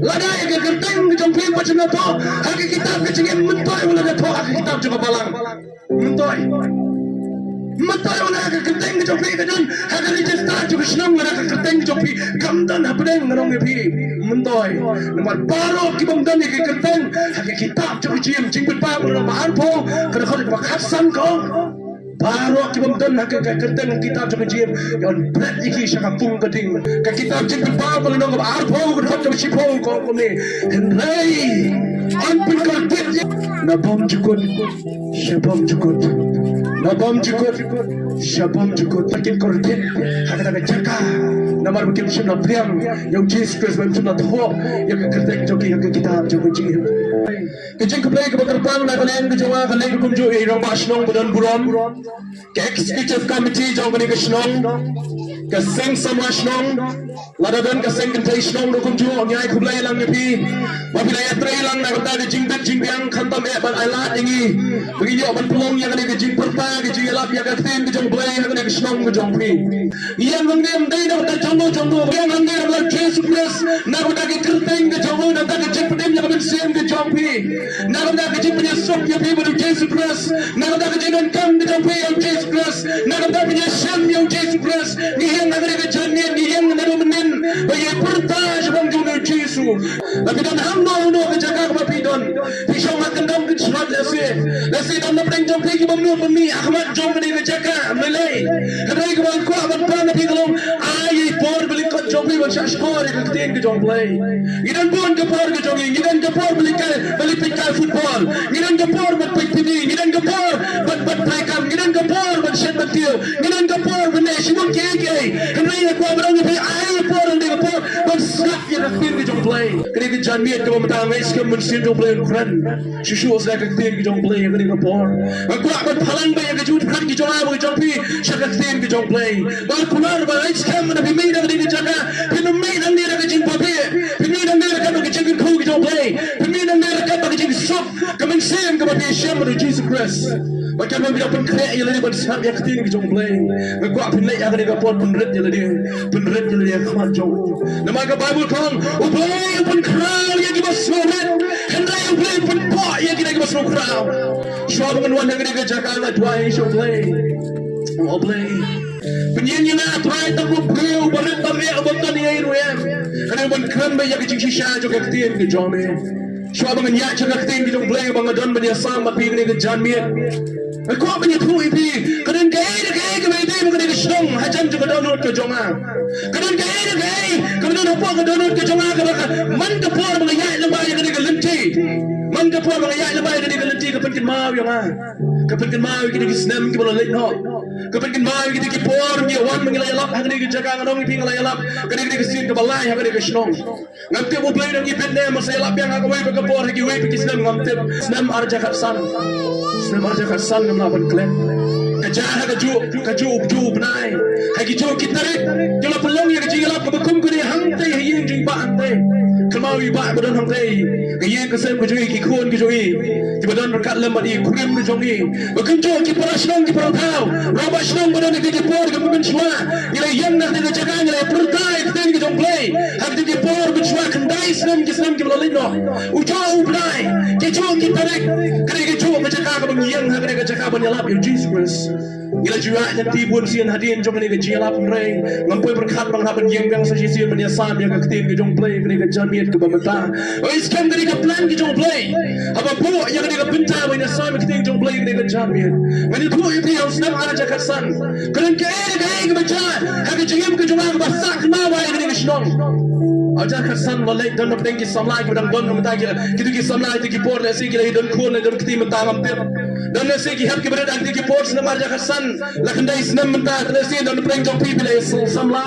lada yang kerteng jong pi macam tu hak kitab ke cingin mentoy wala na to hak kitab juga balang mentoy wala hak kerteng jong pi kadan hak register juga senang wala hak kerteng jong pi kamdan hapdeng ngarong pi mentoy nomor baro ki bangdan ke kerteng hak kitab juga cingin pa wala mahar po kada kada khassan ko baru kita betul nak kerteng kitab juga jiem yang berat iki syakapung keding ke kitab jemput bawah kalau nong arpo kedot ke sipol ko ni henry anpun kertet nabom jukut syabom jukut nabom jukut syabom jukut takin kertet hak jaga namar bikin sumna priang yang Jesus Christ macam tu yang kerteng joki yang kitab juga jiem kecing keplay ke berterbang nak kalian ke Jawa kalian ke kumju irong basnong badan buram ke executive committee jauh kalian ke senong ke seng sama senong ladadan ke seng kentai senong ke kumju nyai keplay lang nyepi wapila yatra lang nak kata ke jingbet jingbiang kantam ban ailat ini begini opan pelong yang kalian ke jing perta ke jing elap yang ketin ke jong play yang kalian ke senong ke jong pi yang ngem dai nak kata jonggo yang ngem adalah Jesus Christ nak kata ke kerteng ke jonggo nak kata ke jepedem yang kalian sem ke jong pi nak kata ke jing punya sok yang pi pada Jesus Christ nak kata ke jingan kam ke jong pi yang Jesus Christ nak kata punya sem yang Jesus Christ ni yang nak ke janian ni yang nak menen bagi perta sebab jong Jesus tapi dan hamno ke jaga ke pidon pisau makan dam ke surat lesi dan nak jong pi ke bamnu bami Ahmad jong ke jaga melai kadai ke bang ko amat pan pi kalau ai por beli ko jong pi macam skor ke tin ke jong play idan pun ke por ke jong idan ke por beli pikal football idan ke por bat pidi idan ke por bat prekam idan ke por bat shet batil idan ke por benda simon keke henry ko berang ke ai por ndek por bat slap ya ke tin ke jong play kini ke janmiet ke mata ngais ke mensin jong play kran shishu os ke tin ke jong play kini ke por ko bat phalang ba ke jut khan ke jong abo jong pi shak ke tin ke jong play bat kular ba ais kam na bimi na ke jaga pinu mi na ni ke jing papi pinu na ni ke ke jing ku ke jong play pinu na ni ke ke jing sok ke men sem ke papi shem ro Jesus Christ macam mana dia pun kaya yang lagi bersab yang keting ke jong play ko apin lai yang ke por penret yang lagi khamat jong nama ke Bible kan uplay pun kral yang ke basmoret henry uplay pun po yang ke basmo kral syua dengan wan yang ke jaga la dua yang play uplay penyanyi na try tak bro baret tak ya abang ni ai ruem kerana pun kran ba yang ke jingshisha juga keting ke jong me syua dengan ya jaga keting ke jong play bang adon bani asam tapi ke janmiet ko bani thu ipi kadan gay ke mai dei mungkin ke song hajan juga download ke jonga kadan gay kadan apa ke download ke jonga ke man ke por bang ya lembai ke lenti man ke por bang ya lembai ke lenti ke penkin mau yang ke penkin mau ke snam ke bola late no ke penkin mau ke por ni wan mengilai lap hang ke jaga ngong ipi ngalai lap ke sin ke balai hang ke song ngamte mo play nang ipet ne masai lap yang aku ke por ke we ke snam ngamte snam arja khasan snam arja khasan lapan klan kajah kaju benai hagi jo kitarik jala pelong yang jingala bekum kuni hangte yang jing ba hangte kemawi ba badan hangte yang kesem kujui ki khon kujui ki badan berkat lembat i kurim kujui bekum jo ki parasnong ki parau roba snong badan ki por ki men shwa ila yang nak de jaga ila pertai ten ki jong play hak de por ki shwa kandai snam ki balino ujo benai ki jo kitarik kare ki jo jaga ka bang yang hak de jaga ban yalap you Jesus Christ ila jua yang tibun sian hadin jong ni ke jilap rei ngampoi berkat bang haban yang bang saji sian ban yasam yang ke tim ke jong play ke janmiet ke bamata oi skam ke plan ke jong play apa po yang ke pinta ban yasam ke tim jong play ke janmiet when you put your on snap ara jakarsan keren ke baca hak jingem ke jong ba sak ma wa ke shnong aja karsan walai dan nak tinggi samlai ke dan don mata kita ki samlai ki por le si ki le don khon le don kti mata ngampir dan nasi ki hab ki berada anti ki por sna marja khasan lakandai snam menta nasi dan preng jong pi bile samla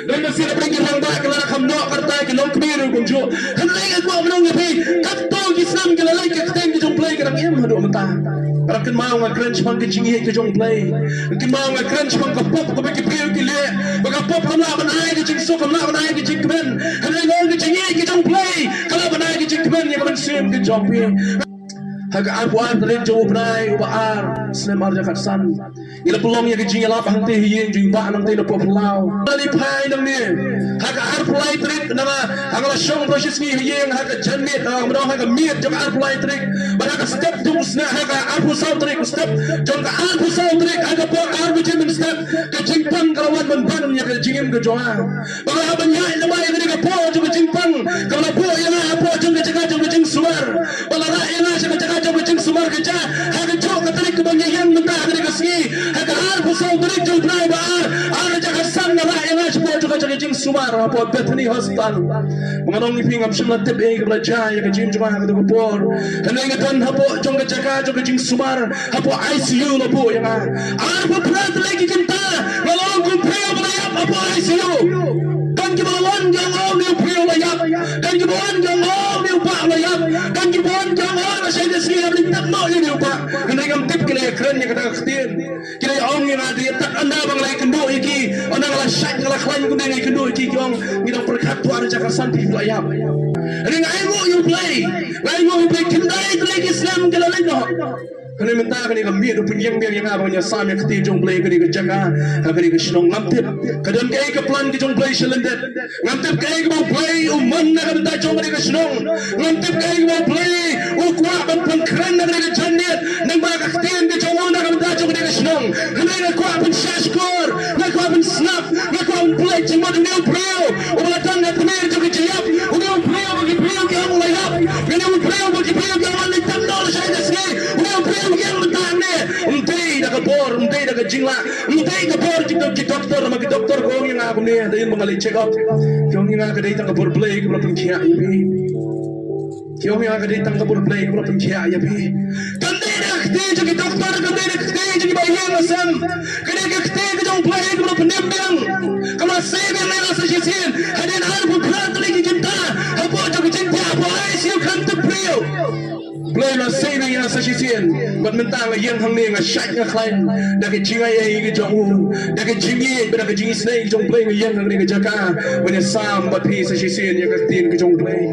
dan nasi dan preng ki rangda kala khamno karta ki long kbir gunjo kan lai ko amnong pi kat to ki snam ki lai ki teng ki jong play ki rang em hadu menta rakan mau nga crunch pang ki jingi ki jong play ki mau nga crunch pang ka pop ko ki priu ki le baga pop kamla banai ki jing so kamla banai ki jing kben kan lai ki jingi ki jong play kala banai ki jing kben yang ban sim ki jong pi Haga arpuan terin jauh berai ubaar Islam arja katsan ila pelong ya kejing ila pahang teh yen jing ba nang teh no populau ali pai nang ni haga arpulai terin nama haga shong proses ni yen haga janmet mro haga miet jong arpulai terin ba haga step tu usna haga arpu sau terin step jong ka arpu sau terin haga po arpu jing step ke jing pang kalawan ban ban ya ke jingem ke joa ba haga nyai na mai ke po jong jing pang kalau po ya na po jong ke jaga jong jing suar bala ra ya na jaga jauh jeng sumar kerja, haga jauh katarik kebanyakan yang mentah dari kesini, haga arpu sau tarik jauh berai baar, jaga sang nara yang aspo juga jaga jeng sumar, apa Bethany Hospital, mengenong iping amshim latip belajar, ya kejim cuma haga tu kupor, hendak ingatan hapo jong jaga jeng sumar, hapo ICU lapo yang arpu berat lagi kita, lalu kumpul belayap hapo ICU, dan kibalawan yang awal ni kumpul belayap, dan kibalawan yang awal ni upah belayap, dan kibalawan yang awal saya saya beli tak mau ini pak, kerana yang tip kira keren yang kata ketian, kira orang yang ada tak anda bang lagi kendo iki, orang yang syak kalau kalian kena lagi kendo iki, orang kita perkat tu ada cakap santi belayap. Ini ngayu you play kendai lagi Islam kalau lagi no. Kani minta kani kami itu penyeng yang abangnya sam yang keti jong play kani kejaga, kani kesinong ngantip, kadang kaya ke plan ke jong play selendet, ngantip kaya ke mau play uman nak minta jong kani kesinong, ngantip kaya ke mau play ukwa ban pengkeren nak kani kejandiat, nang baga ketian ke jong nak minta jong kani kesinong, kani nakwa ban shashkor, nakwa ban snap, nakwa ban play jong mau new playo, umatang nak penir jong kejayap, new playo bagi playo ke amu layap, new playo bagi playo ke amu layap nol saya desni, new playo yang mentahnya, dah kabor, dah kejingla, kabor kita doktor, magi doktor kau yang aku ni, dah yang mengalih check up, kau yang aku dah tangkap berplay, kau belum kia ini, kau yang aku dah tangkap berplay, kau belum kia ini, kan dah kita jadi doktor, kan dah kita jadi bayian asam, kan dah kita jadi play, kau belum penembang, kalau saya yang rasa jisin, hadir harus berat lagi kita, apa jadi cinta, apa ICU kan terperiu. Play na saving yang sasisian, buat mentang yang hang ni ngasyak ngaklan, dah kejingai yang ke jauh, dah kejingi, dah kejingi snake jong play yang hang ni kejaga, buat sam buat pi sasisian yang ketin ke jong play.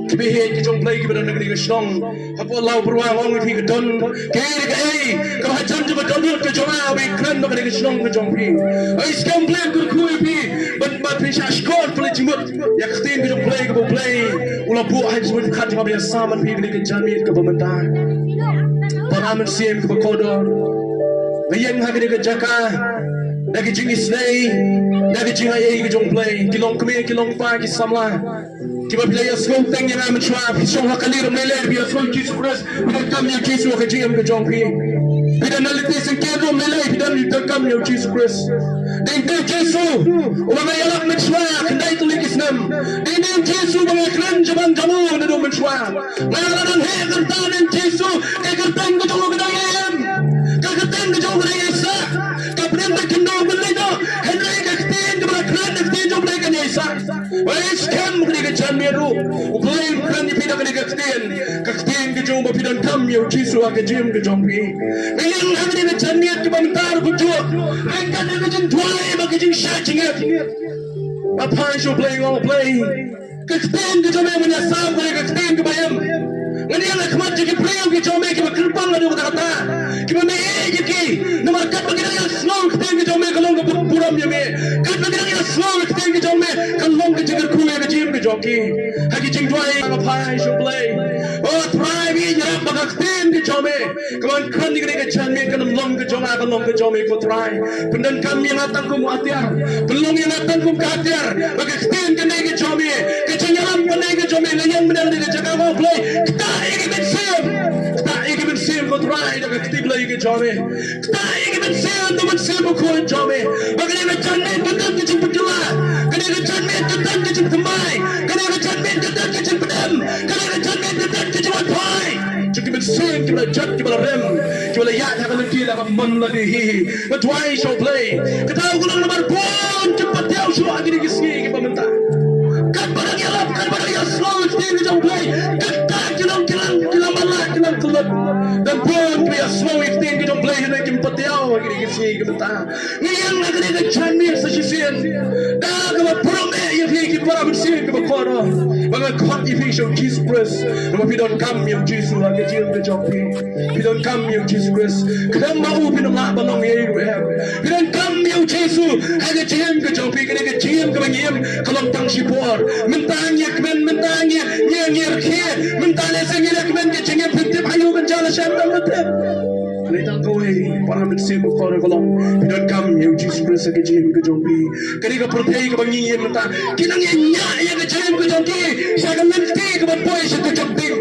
Kebihe ke jong play ke badan negeri ke song, apa lau beruang orang pi ke don, kiri ke kau hajan je betul ke jong awi keren ke negeri ke song ke jong pi. Sekarang play ke kui pi, buat pi syashkor play jimut, yang ketin ke jong play ke play, ulah buat haji buat kat jong biasa saman pi ke negeri ke pemerintahan, paramen siem ke berkodor, yang hari ke jaka, lagi jingis lay, lagi jingai ke jong play, kilong kami kilong pagi samla, kita pilih sekolah teng yang amat cuap, song hakalir meler biar sekolah Jesus Christ, kita kami Jesus ke jingam ke jong pi, kita naliti sengkero meler, kita kami Jesus Christ, dan Jesus, orang yang lak mencuap, kendai tulik Islam, dan Jesus orang keren jaman jamu, dan mencuap, malah kertaan Jesus, kertaan ke jauh kedayaan, kertaan ke jauh kedayaan, kertaan ke kendor kedayaan, hendak kertaan ke belakang, kertaan jauh kedayaan Isa. Wais kam ke janmiru, uplain kan dipindah ke kertaan ke jauh berpindah kami Jesus ke jam ke jompi. Yang hari ke janmiat ke bantar berjuang, engkau ke jentuai bagi jingsha jingat. Apa yang play all play, kertaan ke jauh menyasar ke kertaan ke bayam. Ngani yang nak mati ke play ke jauh ke berkerbang ada kata, kita mei ke, nama kat bagi yang slow kertaan ke jauh kalau ke buram ya mei, kat bagi yang slow kertaan ke jauh kalau ke jinger kuya ke jim ke joki, hagi jing tuai apa yang play, oh try ni ya bagi kertaan ke jauh kawan kan ni ke jangan kan long ke jauh ko try, pendan kami yang datang ku muatiar, belum yang datang ku katiar, bagi kertaan ke jauh ke jangan pandai ke jauh yang benar di jaga mau play. Kita ingin mensim kau try dengan ketip lagi ke jome. Kita ingin mensim tu mensim kau jome. Bagaimana jangan kita kecil berjelah, bagaimana jangan kita kecil temai, bagaimana jangan kita kecil pedam, bagaimana jangan kita kecil wapai. Jadi mensim kita jat kita rem, kita lihat akan kita akan menladihi. Try show play. Kita ulang nomor pun cepat jauh semua gini kisah kita minta. Kan barang yang lap, kan barang yang slow kita jauh play. Kilang kelut dan pun pria slow ifting kita play hendak impatiau gini kita yang nak kita janmir sesisian dah kalau prome yang kita para bersih kita koro bagaimana what if he should Jesus Christ but we don't come you Jesus like a jim ke jong pi we don't come you Jesus Christ kadang mau pi nong la balong ye we don't come you Jesus like a jim ke jong pi ke jim ke bangiem kalong tang sipor mentang ye kmen mentang ye nye ke mentang le sing ye kmen ke jing pit ayu kan jala sham tam tet Let go away, para mình xem một con long. Vì đơn cầm nhiều Jesus Christ cái gì cái trong bi. Cái này có protein cái bằng gì mà ta. Cái năng nhẹ nhẹ cái gì cái trong kia. Sao cái mình tí cái bằng bôi sẽ cái trong tim.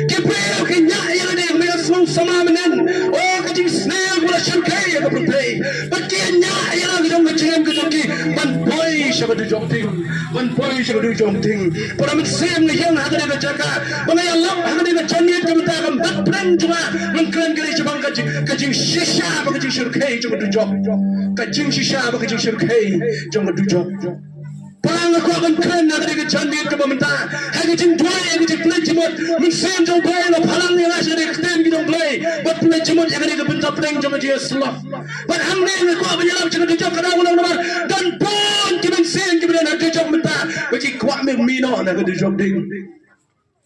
Cái bê cái nhẹ cái này mình sống sama mình nên. Oh cái gì snail của là chân cây cái protein. Bất kỳ nhẹ cái trong cái trong kia. Bằng bôi sẽ cái trong tim. Bằng bôi sẽ cái trong tim. Para mình xem cái yang ada cái jaga. Bằng cái Allah ada cái chân nhiệt cái kita akan bắt perang cuma. Mình keren cái gì bằng cái JINGSHISHA và cái JINGSHISHA trong cái DUJOK cái JINGSHISHA và cái JINGSHISHA trong cái DUJOK Parang aku akan kena dari kejandian ke pemerintah. Hanya jengdoi, hanya jengplay cemut. Mesin jengplay, lo palang ni rasa dari ketin kita jengplay. Buat play cemut yang ada kebentuk play jengka dia slow. Buat hamil aku akan jalan jangan DUJOK kadang ulang nomor dan pun kita mesin kita nak DUJOK pemerintah. Bagi kuat mino nak DUJOK ding.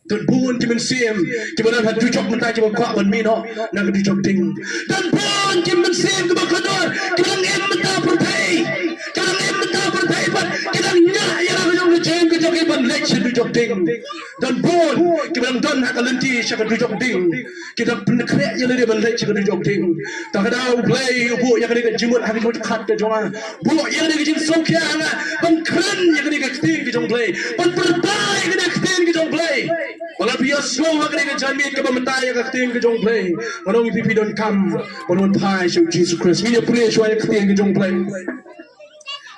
Dan pun kita mesin kita nak DUJOK pemerintah kita kuat mino nak DUJOK ding. Dan pun kita mesin kita kedor kita ngem pemerintah pertai. Kita ngem pemerintah pertai. Kita nak yang orang macam kita kita lecture DUJOK ding. Dan pun kita don nak lenti siapa DUJOK ding. Kita pernah kerja yang dia lecture DUJOK ding. Tak ada play bu yang dia jemut hari jemut kat ke jonga. Bu yang dia jemut sokya nga. Pengkeren yang dia keting ke jong play. Pengpertai yang dia keting ke jong play. Walau dia slow yang dia jamit ke pemerintah yang keting ke jong play. Manong if don't come, manong pai show Jesus Christ. Dia pray show yang keting ke jong play.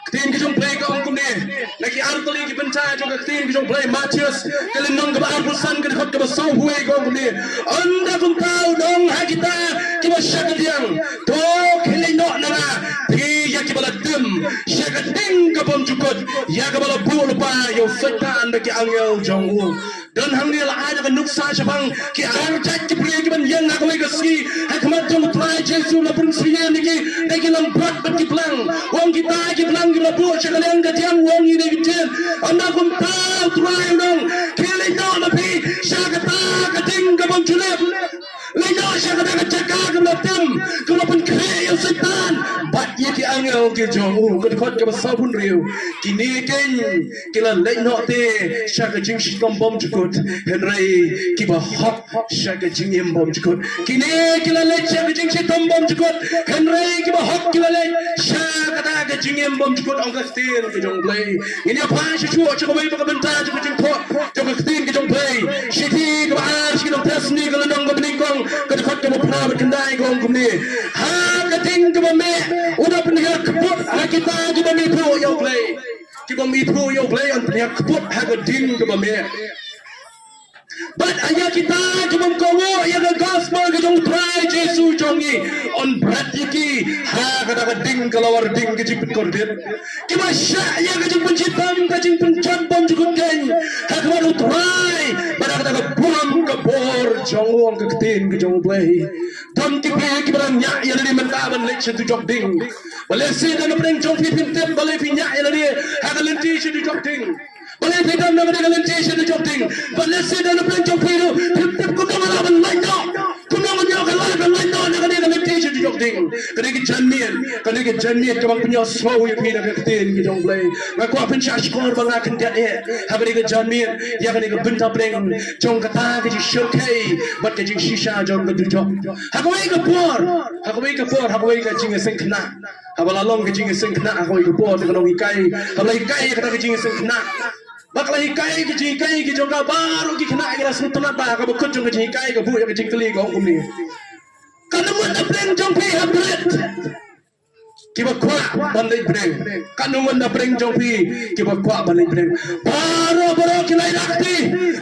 Keting ke jong play ke orang kumne. Lagi artali ke pencah jong keting ke jong play. Matius kalian nong ke arbusan ke dekat ke besau huwe ke orang kumne. Anda pun tahu dong hak kita kita syakat yang toh kalian nak nana. Dia kita dem syakat ding ke bom cukut. Ya ke bala bul pa yo setan bagi angel jong u. Dan hangnya lah ada kan nuksa siapang ki arjat ki play ki ban yang aku ke ski. Hak mat jong try Jesus la pun siya niki. Lagi lang berat bagi pelang. Wong kita ki pelang kita bu syakat yang ke tiang wong ini kecil. Anda pun tahu try dong. Kalian nak lebih syakat ke ding ke bom julep. Lino siya kada jaga kemlatem kalaupun kaya setan bat ye ki angel ki jong ko khot ke basa pun riu kini ken kila lino te siya ka jing shitom bom jukut henry ki ba hot siya ka jing em bom jukut kini kila le siya ka jing shitom bom jukut henry ki ba hot kila le siya ka ka jing em bom jukut ang ka stin ki jong play ini apa siya chuo cha ko bai ba benta cha ko jing thot cha ka stin ki jong play shiti ka ba shi dong test ni ka dong ko ni kong kada khot ke pernah berkendai gong kumni ha kating ke me udah pernah kebut ha kita juga mi pro yo play kita mi pro yo play on pernah kebut ha kading ke me but ayah kita cuma kongo yang gospel ke jong try Jesus jongi on berat yiki ha kada kading kelawar ding ke jipit korbit kita syak yang ke jong pencitam ke jong pencap bom juga geng ha kemaru try pada kada buang ke bor jong ke ketin ke jong play dam ki play ki barang nya yang di mentaban lecture DUJOK ding balai dan pernah jong pipin tep balai pinya yang di ha ka lenti DUJOK ding balai pidam na kada lenti DUJOK ding balai dan pernah jong piru tep ko dong ala ban lain no ko dong nya ka lain no na kada lenti DUJOK ding kada ki janmian ka bang punya slow yang pina ka ketin ki jong play ma ko pen charge ko bang akan dia ha kada ki janmian ya kada ki benta pleng jong kata ki shirkai bat ki JINGSHISHA jong ka DUJOK ha ko ka por ha ko ka jing sing kna ha bala long ka jing sing kna ha ko ka por ka long ikai ha bala ikai ka jing sing kna bakla ikai ki jong ka baru ki kna ira sutna ba ka bukut jong ka jing ikai ka bu ya ka jing kli ka kum ni kana mo na pleng jong pi ha bret kiba kwa bandai breng kanu wanda breng jong pi kiba kwa bandai breng baro kilai rakti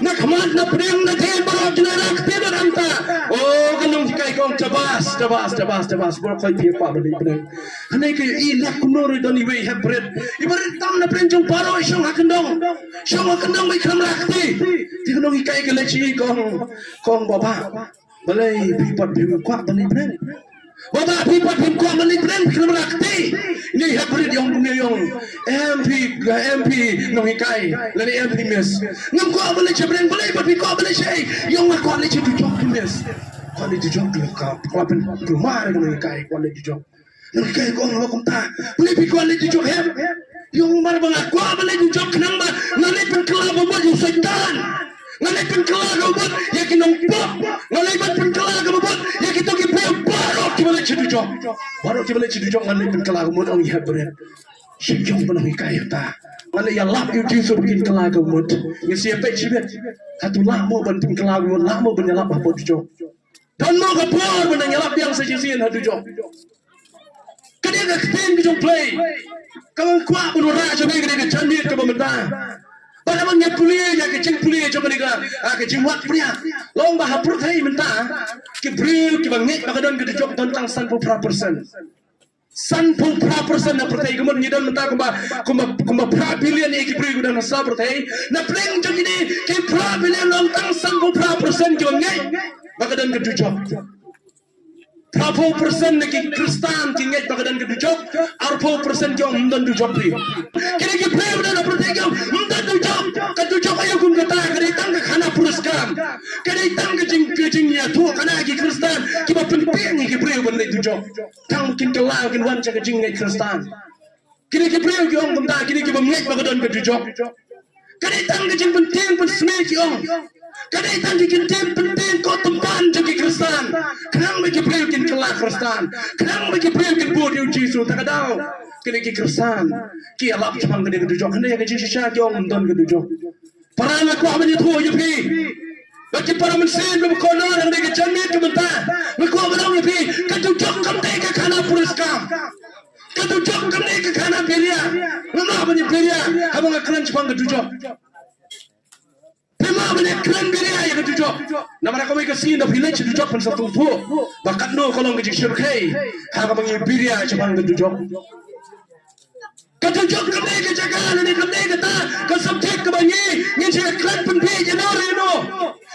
na khamat na breng na the baro kilai rakti na anta oh kanung kai kong tabas baro kai pi kwa bandai breng hanai ke I lak kumor doni we have bread ibarat tam na breng jong baro shong hakandong mai kham rakti ti kanung kai ke lechi kong baba balai pi pat pi kwa bandai breng Bapa people kau menipren kemerakti. Ini hybrid yang MP nongikai, lalu MP miss. Ngam kau boleh cebren boleh, tapi kau boleh cai. Yang kau boleh ceduk miss. Kau boleh ceduk kau pen rumah nongikai kau boleh ceduk. Nongikai kau ngam kau tak. Boleh kau boleh ceduk hem. Yang mana bang kau boleh ceduk kenapa? Lalu pen kelab buat yang setan. Lalu pen kelab buat yang kinong pop. Lalu pen kelab buat yang kita boleh cedujok, baru kita boleh cedujok ngalai penkelar mud orang yang berat, syukur pun orang kaya ta, ngalai yang lap you Jesus bikin kelar mud, yang siapa cibet, satu lap mau ban penkelar mud, lap mau benyalap apa cedujok, dan mau kapur benyalap yang sejisian cedujok, kadang ketin cedujok play, kalau kuat pun orang cakap kadang candir ke pemerintah. Pada mana kuliah ya kecil kuliah cuma mereka kecil buat kuliah. Long bahasa pertai mentah kebriu kebangit makadon kedujok tentang 100%. 100% na pertai kemudian nyidan mentah kumba prabilian ni kebriu dan nasa pertai. Na pleng jadi ni ke prabilian tentang 100% kebangit makadon kedujok. 40% lagi Kristen tinggal bagadan kedujok, 40% yang mendan dujok ni. Kini kita berada pertai yang mendan dujok, kedujok ayah kum kata, kini tangga khana puruskan, kini tangga jingnya tu khana lagi Kristen, kita penting kita berada benda dujok, tang mungkin kelar mungkin wan jaga jingnya Kristen. Kini kita berada yang benda, kini kita mengai bagadan kedujok, kini tangga jing penting pun semai yang. Kadang tadi kita penting kau tempat jadi Kristen. Kenapa kita berikan kelah Kristen? Kenapa kita berikan buat Yesus? Tak ada. Kini kita Kristen. Kita lap cakap kena kedujok. Kena yang JINGSHISHA yang mendan kedujok. Para anak kau apa itu ya pi? Bagi para mesin berkonon yang mereka jamit kementah. Mereka berang ya pi? Kedujok kena ke kana puriskam. Kedujok kena ke kana beria. Mana apa ni beria? Abang akan cakap kedujok. Memang banyak keren beria yang kedujok. Nama mereka mereka sini dah village kedujok pun satu tu. Bakat no kalau ngejik syurkai. Hanya banyak beria cakap kedujok. Kedujok kena kejaga, ni kena kata. Kesubjek kebanyi. Ni saya keren penting je no reno.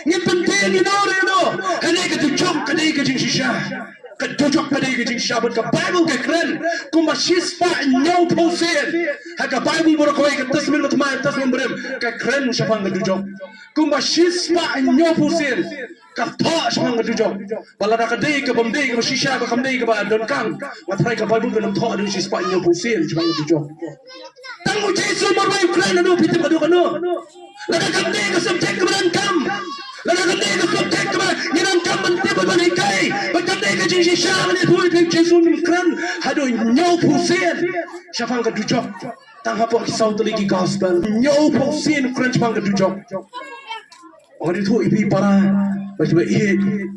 Ni penting ni no reno. Kena kedujok kena JINGSHISHA. Kedujok kena JINGSHISHA berkat Bible ke keren. Kumba sispa nyau pausen. Haka Bible berkawai ke tasmin matmai tasmin berem. Ke keren siapa kedujok. Kumba sispa nyau pausen. Kata siapa kedujok. Balada kadai ke bamdai ke shisha ke kamdai ke don kang. Matrai ke Bible ke nam thok ada sispa nyau pausen siapa kedujok. Tanggu Yesus berway keren anu pitip keduk anu. Lada kamdai ke subjek ke berankam. Lada kamdai ke subjek ke berankam mentip berikai. Kamdai ke JINGSHISHA ni tu itu Yesus keren. Hado nyau pausen. Siapa kedujok. Tang apa kisah tu lagi gospel. Nyau pausen keren siapa kedujok. Orang itu ibu para macam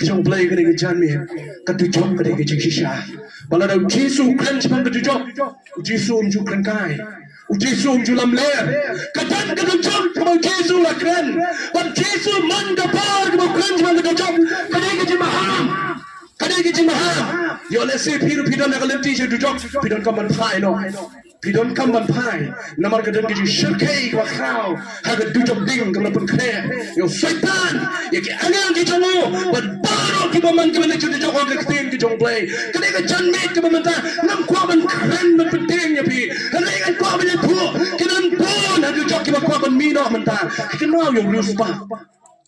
kisah play kena kejan ni kedujok kena JINGSHISHA. Balada Yesus keren siapa kedujok. Yesus unjuk keren kai. Yesus unjuk lamler. Kejan kedujok kau Yesus lah keren. But Yesus mandapar kau keren siapa kedujok. Kena kejan maham. Kena kejan maham. Yo let's say pidon nak lemti je dujok. Pidon kaman pai no. Pidon kaman pai. Namar kedan keji syurkai kau kau. Haga dujok ding kau pun kena. Yo setan. Ya ke angin kejamu. But baru kita mangkimana dujok kau ketin kejong play. Kena kejan mate kau mentah. Nam kau man keren penting ya pi. Kena kau man tu. Kena pun haga dujok kau man mino mentah. Kena yo ruspa.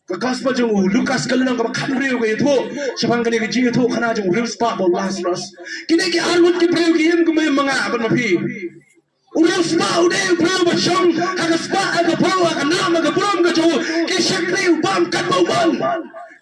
Gospel jeng Lukas kalau nak makan beriu ke itu, siapa kena kecing itu kena jeng real spa bol Lazarus. Kini ke arut ke beriu ke hem kumai mengapa napi? Real spa udah beriu macam agak spa agak bau agak nama agak belum ke jauh. Ke syakri ubam kat bauban.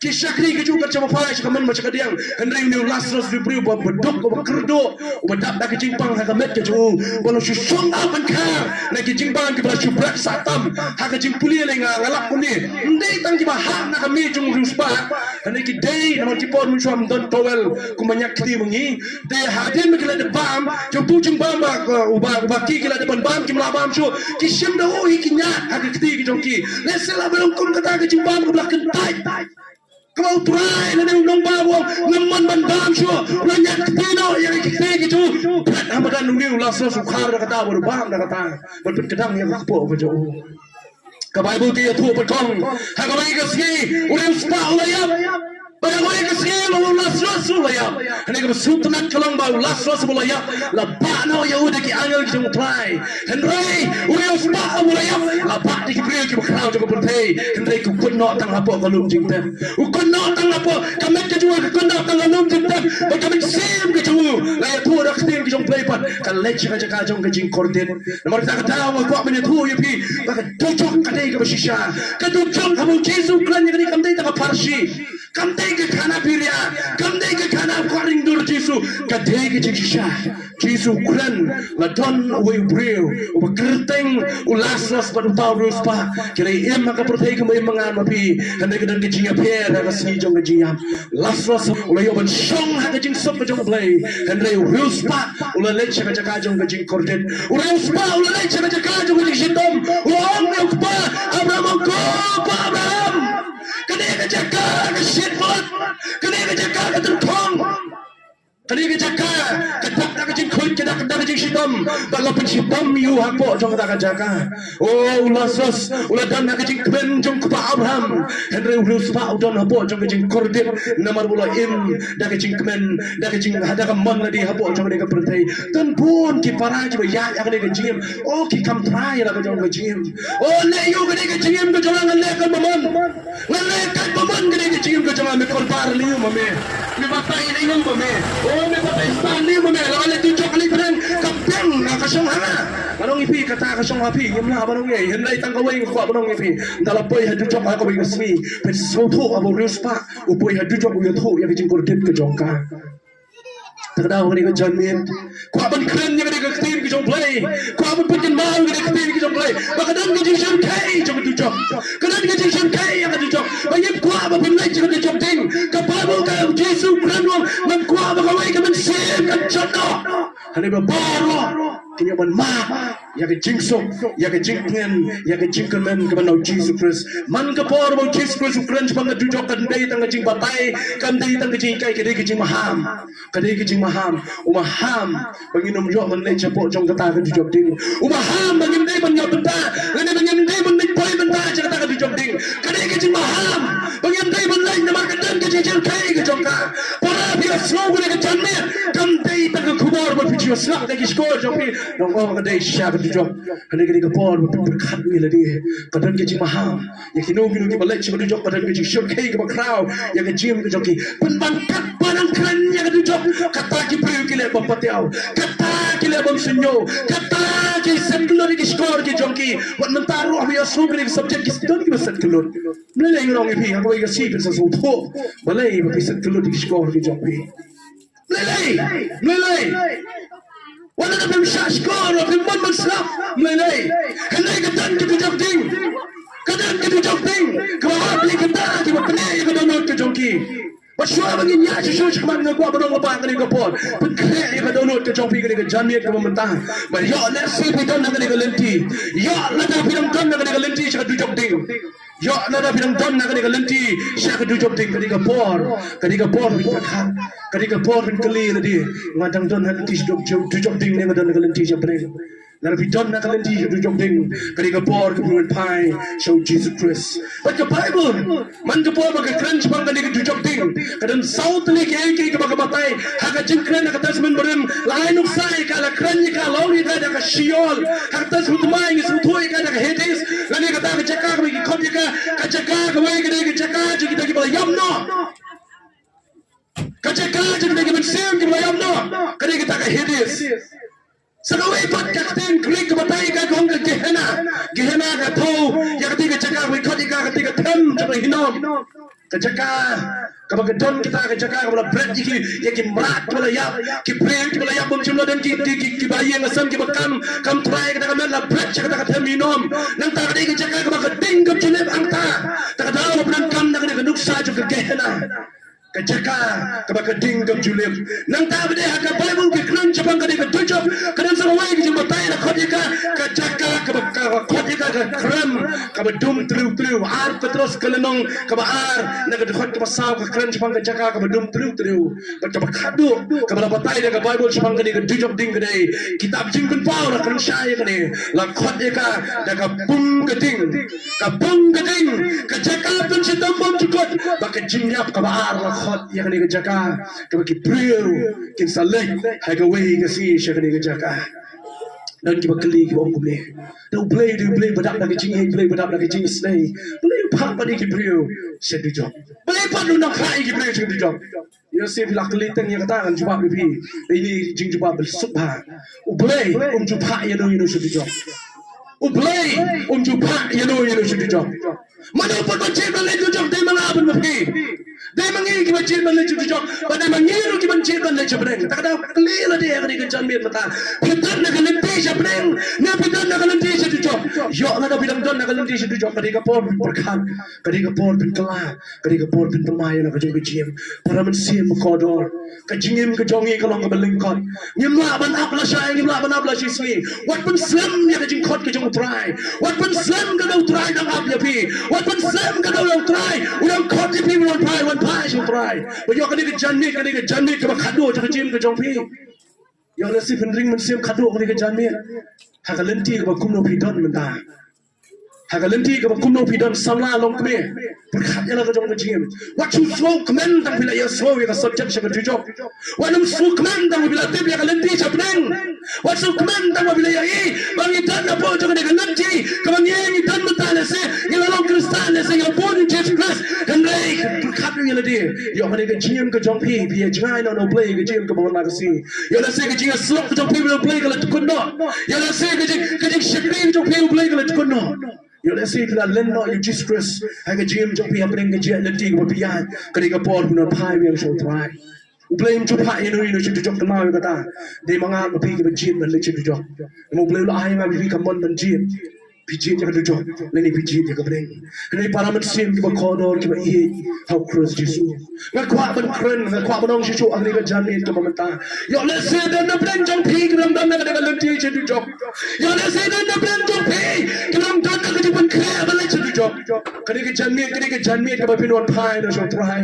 Ke syakri ke juga macam apa? Cakaman macam kadiang. Henry ni Lazarus beriu bau bedok bau kerdo, bau dak dak kecing pang agak met ke jauh. Walau susung apa kah? Nak kecing pang kita cubrak satam. Agak kecing puli lenga ngalap puni. Ndai tang kita hak nak kami jung ruspa. Henry kita day nama kita pun macam don towel kumanyak kiri mengi. Day hadin kita ada bam. Jumpu jung bam ubah ki kita ada bam kita bam show. Kishim dah oh ikinya agak kiri kita jongki. Lesela belum kum kata kecing bam kita kentai. Kau try na nung bawo naman bandam show banyak tino yang kita gitu kan hamadan nung langsung sukhar na kata baru bam na kata berpet kedang yang rapo ke jauh ke Bible dia tu berkong hagabai ke sini udah spa ulayap Pada kau yang kesini lalu last ya, ini kau sultan kalang bau last ya, lepas no ya udah ki angel kita mulai, Henry, udah uspa ya, lepas di kiri kita crowd juga berhenti, Henry kau kau nak tang apa kalau jingten, kau nak tang apa, kami kejual kau nak tang kalau jingten, kami sim kejual, laya tu orang kita kita play pat, kalau leceh aja kajong kajing korden, nomor kita tahu kau punya tu ya pi, maka dujok kadai kau shisha, kadujok kamu Yesus klan yang kami tengah parsi. Kamdai ke kana piria, kamdai ke kana kwaring dur Jesu, kadai ke jingshisha, Jesu kran, ladon away bril, ubakerteng, ulaslas padutau ruspa, kira maka pertai kembali mengamati, hendak kedan ke jinga per, aga sijong ke jingam, laslas ulayoban shong haga jing sop ke jong play, hendak ruspa, ulalech haga jakajong ke jing kordet, uruspa ulalech haga jakajong ke jing shitom, ulang ukpa, Abraham ko, Abraham. Kena jaga ke shitfoot, kena jaga ke tertong, kena jaga ke tak jing kuit, kena jing shitam, kalau penshitam you hakpo jong tak jaga. Oh ulasos, uladan nak jing kben jong kupa Abraham, Henry uruspa udon hakpo jong jing kordit, namar bula dak jing kben, dak jing hada kamang ladi hakpo jong dak pertai. Tan pun ki para ki ya dak jing, oh ki kam try dak jong jing. Oh le you dak jing ke jong le kan mamon. Ngalekat paman gede ke cingim ke jama me korbar liu mame me batai liu mame oh me batai stan liu mame lale dujok kali keren kapeng na kasong hanga banong ipi kata kasong api yemla banong ye henlai tang kawai ko banong ipi dalapoi ha dujok ha ko bi smi pe soto abo ruspa upoi ha dujok yo tho ya ke jing kordet ke jongka terdaw ni ko janmin ko ban kren ni ke tin ke jong play ko ban putin mau ke tin ke jong play bakadan ke jing sham kai jong dujok kadan ke jing sham kai ya ke dujok bayep ko ba bin lai jing dujok ding ka bible ka Jesu kranwang man ko ba ka wai ka man sim ka chano hani ba baro kini ban ma ya ke jingsok ya ke jingken ya ke jingkemen ke ban Jesus Christ man ka por ba Jesus Christ ukran bang dujok kan dai tang jing batai kan dai tang jing kai ke dai ke jing maham ka dai ke jing maham umaham banginum yo man le chapo jong kata ke dujok ding umaham bangin dai ban yo benta ngene bangin dai ban nik poi benta kata ke dujok ding ka dai ke jing maham bangin dai ban lai namar ka dan ke jing kai ke jong ka para pia slow ke janme kam dai tang khubor ba pichu sak ke skor jong pi dong ka dai sha ke dujok ka dai ke por ba khat ni la di ka dan ke jing maham ya kinu kinu ke balai chi dujok ka dan ke jing shot kai ke ba crowd ya ke jim ke joki pan ban kat panang kran ya ke dujok kata ki priu ki le bam patiao kata ki le bam sunyo kata ki setlor ki skor ki jonki wan mentaru abi asu ki subject ki don ki setlor mele ngong pi ha ko ga si pe sa so tho balai ba ki setlor ki skor ki jonki mele wala na bim sha skor bim man slap mele henai ka dan ki dujok ding kadan ki dujok ding ko abi kata ki ba kne ki don ki jonki Paswa bangin ya Yesus kemana gua berong apa kali kapor. Pekre ya download ke jopi kali ke jamiat ke pemerintah. But ya nasi bidon nak kali ke lenti. Ya lada bidon don nak kali ke lenti saya dujok ding. Ya lada bidon don nak kali ke lenti saya dujok ding kali kapor. Kali kapor berkat. Kali kapor kali lagi. Ngadang don nak kali dujok ding ni ngadang nak lenti saya beri. Lalu bidon nak lenti saya dujok ding. Kali kapor kebunuhan pai show Jesus Christ. But the Bible man kapor bagi crunch bang kali ke dujok ding. Kadang south ni ke baga batai haga jingkren haga tasmen berim lain usai kala kren ni kala lauri kada ka shiol haga tas hutmai ni sutoi kada ka hedis lani kata ka jaka ka ki khot ka jaka ka wai kada ka jaka ji kita ki bala yamno ka jaka ji kita ki ban sem ki bala yamno kada kita ka hedis Sagawi pat kakten klik batai ka gong ka gehena ka tho ya ka tiga jaka wi khot ka tiga them jaba hinom ka jaka kabagdon kita ka jaka ka bread ki ki mrat wala ya ki bread wala ya bum chimlo dan ki bayi ngasam ki bakam kam try ka ka mela bread ka ka them hinom nang ta ka ka jaka ka bagding ka chulep angta ta ka daw plan kam na ka nuksa ka gehena kajaka kabakading kam julem nang tabde haka bible ke kran chapang kadi ka dujok kadan sa wai ki matai na khodika kajaka khodika ka kram kabadum tru ar petros kalenong kabar na ka khot ka saw ka kran chapang kajaka kabadum tru bakadu kabala batai na ka bible chapang kadi ka dujok ding kadi kitab jingkun pau na kan shai kadi la khodika da ka bung kading kajaka pun sitam bom chukot kot baka jinyap ka baar la khot ya kani ka jaka ka baki priu kin salek ha ka wei ka si sha kani ka jaka dan ki bakli ki om kumle do play badak da ki jing play badak da ki jing stay play pa ba di ki priu sha du jok play pa du na khai ki priu sha du jok ya se bi lakli tang ya kata kan jubab bi ini jing jubab bel subha u play jubha ya do sha du jok u play jubha ya do sha du jok mana pa ko che ban le du jok de manga ban ma pi de mangi ki ba che ban le du jok ba de mangi ru ki ban che ban le che ban ta da kli la de ga ni ka jan mi mata pitan na ga le te sha ban na pitan na ga le te sha du jok yo na da bidam don na ga le te sha du jok ka de ka por por khan ka de ka por bin kala ka de ka por bin tamai na ka jong ki jim para man sim ko dor ka jingim ka jongi ka long ka baling kot ngim la ban ap la shay ngim la ban ap la shi swing wat ban slam ya ka jing kot ka jong try wat ban slam ka do try na ap ya pi wat ban slam ka do try udang kot ki pi won try won try shi try ba yo ka de ka jan ni ka ba khado ka jim ka jong pi yo la si pen ring man sim khado ka de ka jan ni ha ka len ti ka ba kum no pi don man ta Hagalenti ka kumno pidon samla long kme berkat yana ka jong ka jim what you slow command tang bila ya slow ya ka subject sa ka jujok what you slow command tang bila tip ya galenti sa pneng what you command tang bila ya bang itan na po jong ka galenti ka bang yang itan matala se ila long kristal se ya born in Jesus Christ kan rei berkat ya ladi yo ka ka jim ka jong pi ya jangai no play ka jim ka bon la ka si yo la se ka jing slow ka jong pi no play ka la tukno yo la se ka jing shakri ka jong pi play ka la tukno yo le se kila lenno you Jesus Christ ha ka jim jong pi apeng ka je lenti ka pi ya ka ri ka por puno phai wi so try u blame chu phai no chu jok ka ma ka ta de manga ka pi ka jim man le chu jok mo blame la ai ma bi ka mon man jim pi jim ka jok le ni pi jim ka breng ni para man sim ka ko dor ka i how cross Jesus nga kwa ban kren nga kwa ban ong chu ang ni ka jan ni ka ma ta yo le se de na breng jong pi ka dam na ka lenti chu jok yo le se de na breng jong pi ka dam ban kaya balai chu jok kani ke janmi ka ba pinon phai no so try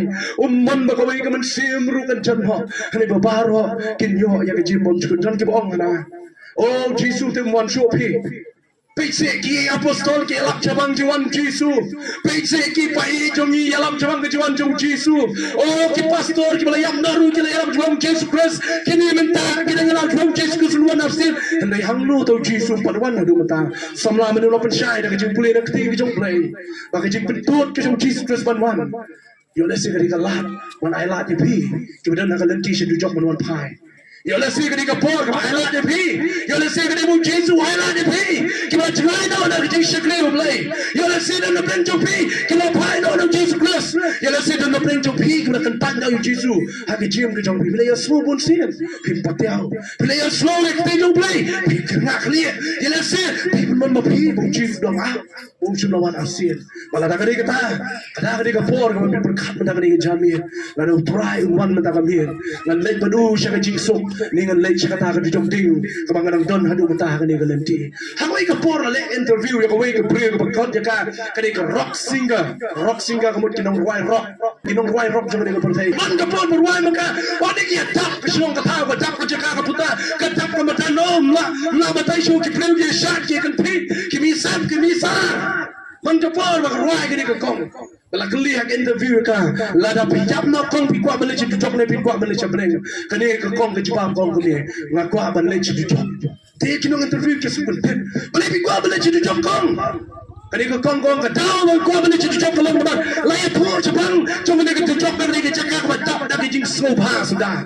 man ba ko bai ka man sim ru kan jan ho kani ba bar ho kin yo ya ka jim mon chu jan ki ong na oh Jesus te mon sho pi Pese ki apostol ki elap cabang jiwan Jesu. Pese ki pai jongi elap cabang jiwan jong Jesu. Oh ki pastor ki balayam naru ki elap jong Jesus Christ. Kini mentar ki elap jong Jesus Christ luan nafsir. Hendai hanglu tau Jesu padwan hadu mata. Samla menu lapan syai dah kejung pulih dah keti kejung play. Bak kejung pentut kejung Jesus Christ banwan. Yo lesi kadi kalat man ai lat pi. Ki badan nak lenti sedu jok banwan pai. Yo le se kadi ka por ka ai la de pi yo le se kadi mu Jesu ai la de pi ki ba jai no na ki shakre o play yo le se na pen jo pi ki la pai no Jesus Christ yo le se na pen jo pi ki na kan tan yo Jesu ha ki jim ki jong pi le yo slow bun sin pi patiao pi le yo slow le ki jo play pi kna khlie yo le se pi man ma pi bu Jesu do ma bu chu no wan asin bala da kadi ka por ka pi khat ma da kadi jan mi la no try one ma da ka mi la le badu sha ka jing so ningan lay siya kata ka jong ding kabang nang don hadu mata ka ni galenti hawai ka por le interview ya kawai ka pre ka pagkot ya ka kani ka rock singer kamut kinong rock jong ni ka portay man ka por ruai maka wadi ki tap ka song ka tawa tap ka jaka ka puta ka tap ka mata nom la batay show ki pre ki shot ki kan pit ki misa man ka por ruai ka ni ka kong bala kali hak interview ka lada pijap na kong pi kwa bale chitu chok ne pi kwa bale chabreng kane ka kong ka jipam kong kali nga kwa bale chitu chok te kinong interview ke supul te bale pi kwa bale chitu chok kong kane ka kong ka daw kwa bale chitu chok kalong ba la ya por chapang chong ne ka chitu chok ka ne ka chaka ka tap da ki jing so bha sudah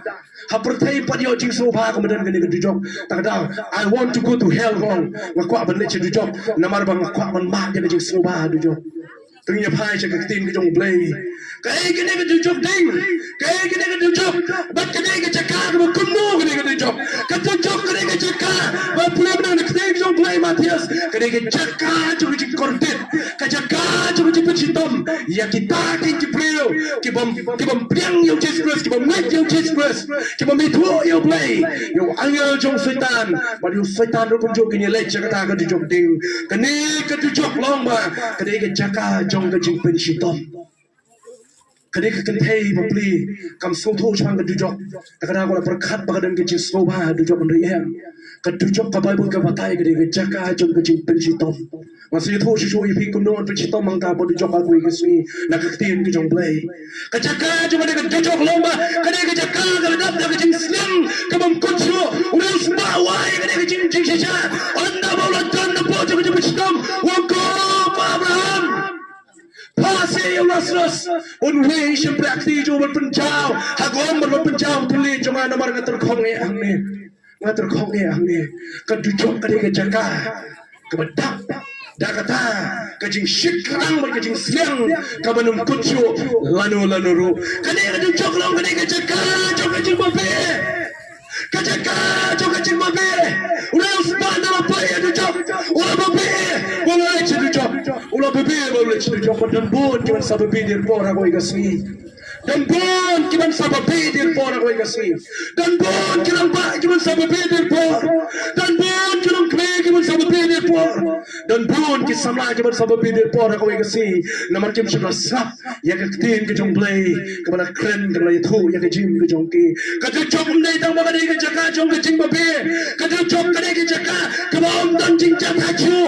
ha pertai pa yo jing so bha ka madan ka ne ka chitu chok ta daw I want to go to hell wrong nga kwa bale chitu chok namar bang kwa man ma ka jing so bha du chok từng nhập hai cho cái team cái dòng play cái này cái chụp đinh cái này cái chụp bắt cái này cái chặt cá cái con mô cái này cái chụp cái này cái chặt cá và play bên này cái dòng play Matthias cái này cái chặt cá cho cái content cái chặt cá cho cái pencintom ya kita cái play cái bom piang yêu Jesus Christ cái bom ngắt yêu Jesus Christ cái bom itu yêu play yêu angel trong setan và yêu setan nó cũng chụp cái này lấy chặt cá cái chụp đinh cái này cái chụp long mà cái này cái chặt cá trong cái chụp pencintom kadi ka kan thei ba pli kam so tho chang ka dujok ta kada ko la prakhat ba kadam ke chi so ba dujok ndri em Kadujok ka Bible ka batay ka di jaka jong ka jing pensitom. Masih tu siswa ipi kuno pensitom mangka bodu jok aku ikasi nakaktin ka jong play. Ka jaka jong ka dujok lomba ka di ka jaka ka dap ka jing slang ka bam kutsu urang sembawai ka di ka jing shisha. Anda bola dan po jong ka pensitom wako Abraham. Pasi yang nasras unwe siyempre akti jong berpenjau hagom berpenjau tuli jong ana mar ngatur khonge angni ngatur khonge angni kadujok ka di ka jaka ka badak dakata ka jing shikrang ka jing slang ka banum kutsu lanu ru ka di ka dujok long ka di ka jaka jong ka jing babe ka jaka jong ka jing babe urang sbanda apa ya dujok ula babe wala chi dujok ula babe wala chi dujok dan bon kiman sababe dir por ako igasi dan bon kiman sababe dir por ako igasi dan bon kiman sababe dir por dan bon kiman sababe dir por dan bon kisamla kiman sababe dir por ako igasi naman kim shibla sap ya ka tin ka jong play ka bana kren ka lay thu ya ka jim ka jong ki ka dujok mday tang ba ka jaka jong ka jing babe ka dujok ka jaka ka bom dan jing jaka chu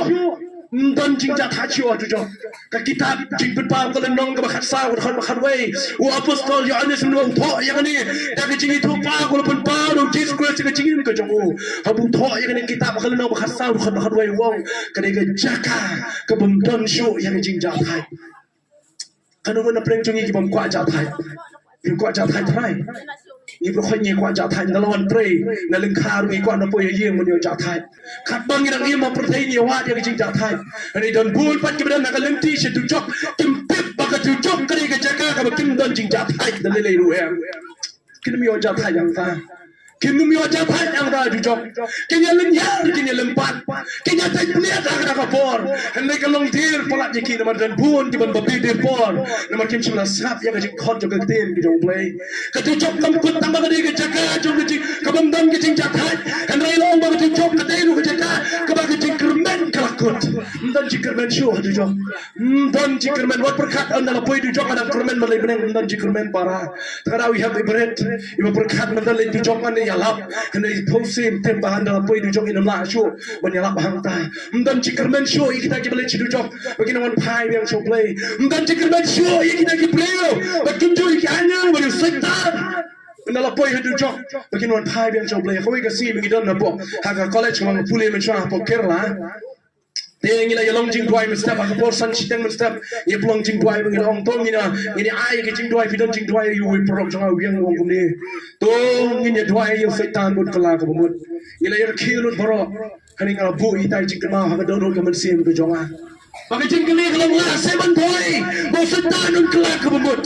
dan jing jaka chu dujok ka kitab jing berpau ka lenong ka bakhat sa ka bakhat way u apostol Yohanes mno tho ya ni da ka jing thu pa ko pun pa do discourse ka jing ka jong habu tho ya ni kitab ka lenong bakhat sa ka bakhat way wong ka ka jaka ka bom dan shu ya ka jing jaka kanu mana preng chungi ki bom kwa ja thai ki kwa ja thai thai ni pro khoi ni kwa ja thai na lon pre na ling kha ri kwa na po ye yeng mon yo ja thai khat bang ni dang ni ma pro thai ni wa ya ki jing ja thai ani don bul pat ki ben na ka ling ti she tu chok kim pip ba ka tu chok ka ri ka ja ka ba kim don jing ja thai da le le ru em kin mi yo ja thai yang ta kin mi yo ja thai yang da tu chok kin ya ling ya kin ya ling pat kin ya tai ni da ka por han le ka long tir palat ni ki na man dan bun ki ban ba bi dir por na man kim chim na sap ya ka jing khot jo ka ten ki jong play ka tu chok kam kut tam ba ka di ka ja ka jong ki ka bam dam ki jing ja thai han rai long ba ka tu chok ka te ru ka ja ka ba ka jing kermen ka kut dan jing kermen shu tu jok dan jing kermen wat perkat an na poi tu jok ana kermen ma le beneng dan jing kermen para ta we have the bread iba perkat man dan le tu jok an ya lap han ai posim tem ba han na poi tu jok in la shu ban ya lap hang ta dan jing kermen shu kita ki bale chi tu jok bagina wan pai yang show play dan jing kermen shu kita ki play ba kim ju ki anya ba you setan nala poi hadu jok bagina wan pai yang show play khawi ka si mi don na po ha ka college mang pule men sha po Kerala Deng ila yalong jing duai men step akapor san chiteng men step ye plong jing duai bang ila ong tong ina ini ai ke jing duai fidon jing duai you we prok jang wiang wong kum ni tong ini duai ye setan bun kala ka bumut ila yer khilun baro haning ala bu itai jing kama ha ka don ka men sim ka jonga Bagi jing kali kalau lah seven boy, mau setan nun kelak ke bumut.